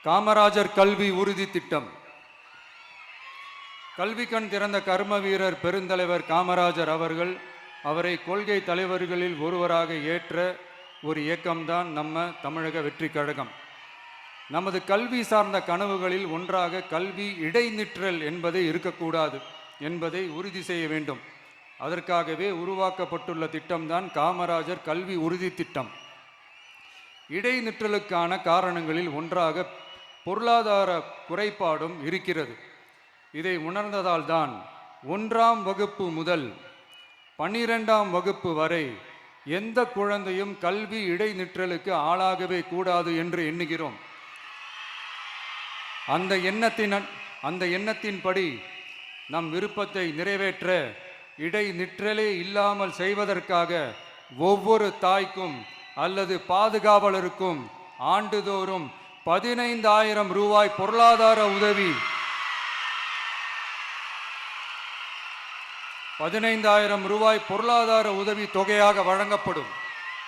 காமராஜர் கல்வி உறுதி திட்டம். கல்வி கண் திறந்த கர்ம வீரர் பெருந்தலைவர் காமராஜர் அவரை கொள்கை தலைவர்களில் ஒருவராக ஏற்ற ஒரு இயக்கம்தான் நம்ம தமிழக வெற்றி கழகம். நமது கல்வி சார்ந்த கனவுகளில் ஒன்றாக கல்வி இடைநிற்றல் என்பதை இருக்கக்கூடாது என்பதை உறுதி செய்ய வேண்டும். அதற்காகவே உருவாக்கப்பட்டுள்ள திட்டம்தான் காமராஜர் கல்வி உறுதி திட்டம். இடைநிற்றலுக்கான காரணங்களில் ஒன்றாக பொருளாதார குறைபாடும் இருக்கிறது. இதை உணர்ந்ததால் தான் 1ஆம் வகுப்பு முதல் 12ஆம் வகுப்பு வரை எந்த குழந்தையும் கல்வி இடைநிற்றலுக்கு ஆளாகவே கூடாது என்று எண்ணுகிறோம். அந்த எண்ணத்தின்படி நம் விருப்பத்தை நிறைவேற்ற இடைநிற்றலே இல்லாமல் செய்வதற்காக ஒவ்வொரு தாய்க்கும் அல்லது பாதுகாவலருக்கும் ஆண்டுதோறும் 15,000 ரூபாய் பொருளாதார உதவி 15,000 ரூபாய் பொருளாதார உதவி தொகையாக வழங்கப்படும்.